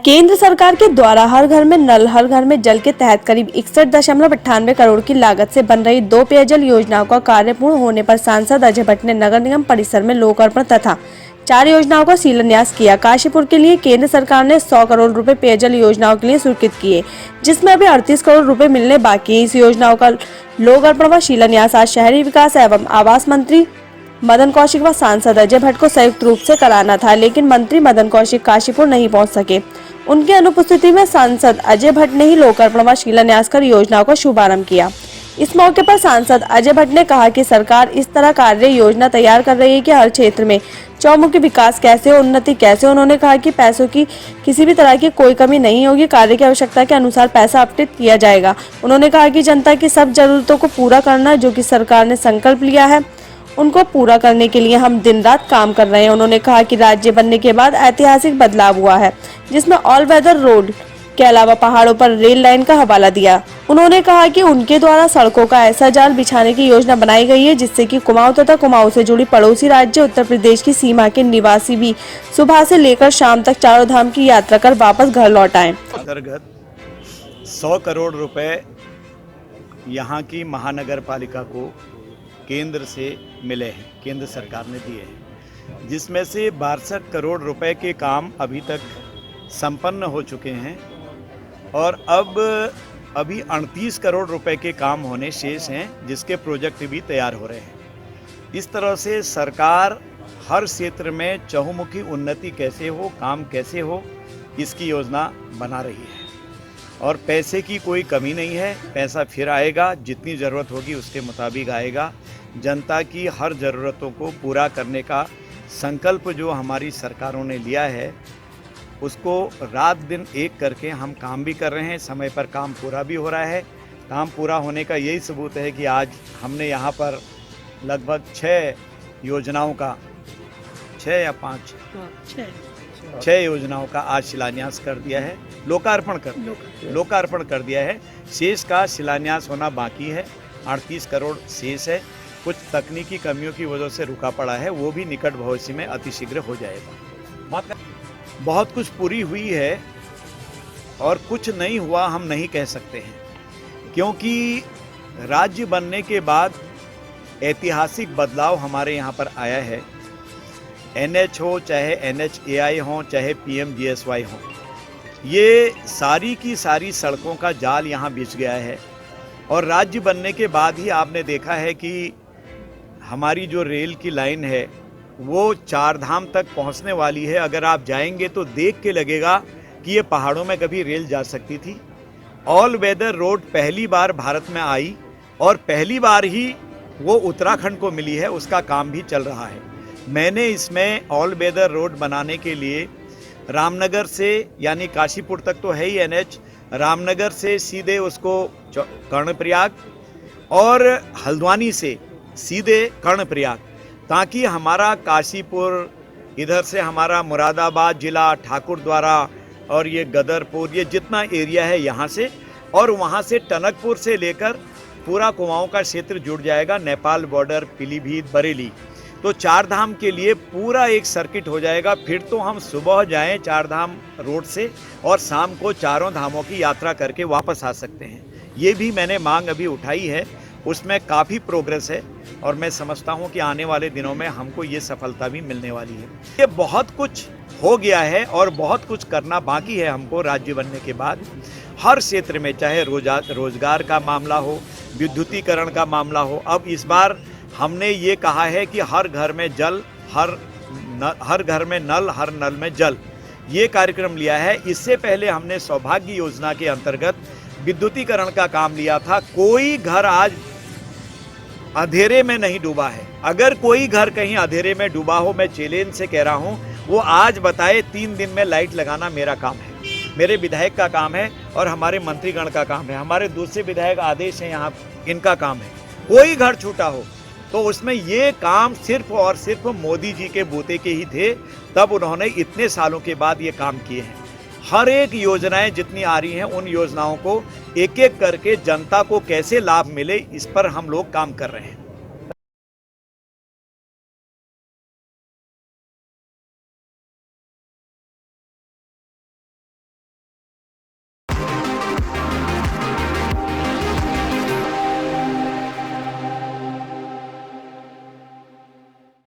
केंद्र सरकार के द्वारा हर घर में नल हर घर में जल के तहत करीब 61.98 करोड़ की लागत से बन रही 2 पेयजल योजनाओं का कार्य पूर्ण होने पर सांसद अजय भट्ट ने नगर निगम परिसर में लोकार्पण तथा 4 योजनाओं का शिलान्यास किया। काशीपुर के लिए केंद्र सरकार ने 100 करोड़ रुपए पेयजल योजनाओं के लिए स्वीकृत किए, जिसमें अभी 38 करोड़ रुपए मिलने बाकी है। इस योजनाओं का लोकार्पण व शिलान्यास आज शहरी विकास एवं आवास मंत्री मदन कौशिक व सांसद अजय भट्ट को संयुक्त रूप से कराना था, लेकिन मंत्री मदन कौशिक काशीपुर नहीं पहुंच सके। उनकी अनुपस्थिति में सांसद अजय भट्ट ने ही लोकार्पण व शिलान्यास कर योजनाओं का शुभारंभ किया। इस मौके पर सांसद अजय भट्ट ने कहा कि सरकार इस तरह कार्य योजना तैयार कर रही है कि हर क्षेत्र में चौमुखी विकास कैसे हो, उन्नति कैसे। उन्होंने कहा कि पैसों की किसी भी तरह की कोई कमी नहीं होगी, कार्य की आवश्यकता के अनुसार पैसा आवंटित किया जाएगा। उन्होंने कहा कि जनता की सब जरूरतों को पूरा करना जो कि सरकार ने संकल्प लिया है, उनको पूरा करने के लिए हम दिन रात काम कर रहे हैं। उन्होंने कहा कि राज्य बनने के बाद ऐतिहासिक बदलाव हुआ है, जिसमें ऑल वेदर रोड के अलावा पहाड़ों पर रेल लाइन का हवाला दिया। उन्होंने कहा कि उनके द्वारा सड़कों का ऐसा जाल बिछाने की योजना बनाई गई है जिससे कि कुमाऊं तथा कुमाऊं से जुड़ी पड़ोसी राज्य उत्तर प्रदेश की सीमा के निवासी भी सुबह से लेकर शाम तक चारों धाम की यात्रा कर वापस घर लौट आए। अंतर्गत 100 करोड़ रुपए यहाँ की महानगर पालिका को केंद्र से मिले हैं, केंद्र सरकार ने दिए हैं, जिसमें से 62 करोड़ रुपए के काम अभी तक संपन्न हो चुके हैं और अभी 38 करोड़ रुपए के काम होने शेष हैं, जिसके प्रोजेक्ट भी तैयार हो रहे हैं। इस तरह से सरकार हर क्षेत्र में चहुमुखी उन्नति कैसे हो, काम कैसे हो, इसकी योजना बना रही है और पैसे की कोई कमी नहीं है। पैसा फिर आएगा, जितनी ज़रूरत होगी उसके मुताबिक आएगा। जनता की हर ज़रूरतों को पूरा करने का संकल्प जो हमारी सरकारों ने लिया है, उसको रात दिन एक करके हम काम भी कर रहे हैं। समय पर काम पूरा भी हो रहा है। काम पूरा होने का यही सबूत है कि आज हमने यहाँ पर लगभग 6 योजनाओं का 6 या 5 6 योजनाओं का आज शिलान्यास कर दिया है, लोकार्पण कर दिया है। शेष का शिलान्यास होना बाकी है। 38 करोड़ शेष है, कुछ तकनीकी कमियों की वजह से रुका पड़ा है, वो भी निकट भविष्य में अतिशीघ्र हो जाएगा। बहुत कुछ पूरी हुई है और कुछ नहीं हुआ हम नहीं कह सकते हैं, क्योंकि राज्य बनने के बाद ऐतिहासिक बदलाव हमारे यहाँ पर आया है। NH हो, चाहे NHAI हो, चाहे PMGSY हो, ये सारी की सारी सड़कों का जाल यहाँ बिछ गया है। और राज्य बनने के बाद ही आपने देखा है कि हमारी जो रेल की लाइन है वो 4 धाम तक पहुँचने वाली है। अगर आप जाएंगे तो देख के लगेगा कि ये पहाड़ों में कभी रेल जा सकती थी। ऑल वेदर रोड पहली बार भारत में आई और पहली बार ही वो उत्तराखंड को मिली है, उसका काम भी चल रहा है। मैंने इसमें ऑल वेदर रोड बनाने के लिए रामनगर से, यानी काशीपुर तक तो है ही NH, रामनगर से सीधे उसको कर्णप्रयाग और हल्द्वानी से सीधे कर्णप्रयाग, ताकि हमारा काशीपुर, इधर से हमारा मुरादाबाद जिला, ठाकुरद्वारा और ये गदरपुर, ये जितना एरिया है यहाँ से, और वहाँ से टनकपुर से लेकर पूरा कुमाऊं का क्षेत्र जुड़ जाएगा, नेपाल बॉर्डर, पीलीभीत, बरेली। तो 4 धाम के लिए पूरा एक सर्किट हो जाएगा। फिर तो हम सुबह जाएं 4 धाम रोड से और शाम को चारों धामों की यात्रा करके वापस आ सकते हैं। ये भी मैंने मांग अभी उठाई है, उसमें काफ़ी प्रोग्रेस है और मैं समझता हूँ कि आने वाले दिनों में हमको ये सफलता भी मिलने वाली है। ये बहुत कुछ हो गया है और बहुत कुछ करना बाकी है हमको राज्य बनने के बाद। हर क्षेत्र में, चाहे रोजगार का मामला हो, विद्युतीकरण का मामला हो। अब इस बार हमने ये कहा है कि हर घर में जल, हर घर में नल, हर नल में जल, ये कार्यक्रम लिया है। इससे पहले हमने सौभाग्य योजना के अंतर्गत विद्युतीकरण का काम लिया था। कोई घर आज अंधेरे में नहीं डूबा है। अगर कोई घर कहीं अंधेरे में डूबा हो, मैं चैलेंज से कह रहा हूं, वो आज बताए 3 दिन में लाइट लगाना मेरा काम है, मेरे विधायक का काम है और हमारे मंत्रीगण का काम है, हमारे दूसरे विधायक आदेश हैं यहाँ, इनका काम है। कोई घर छूटा हो तो उसमें ये काम सिर्फ और सिर्फ मोदी जी के बूते के ही थे, तब उन्होंने इतने सालों के बाद ये काम किए हैं। हर एक योजनाएं जितनी आ रही हैं, उन योजनाओं को एक एक करके जनता को कैसे लाभ मिले, इस पर हम लोग काम कर रहे हैं।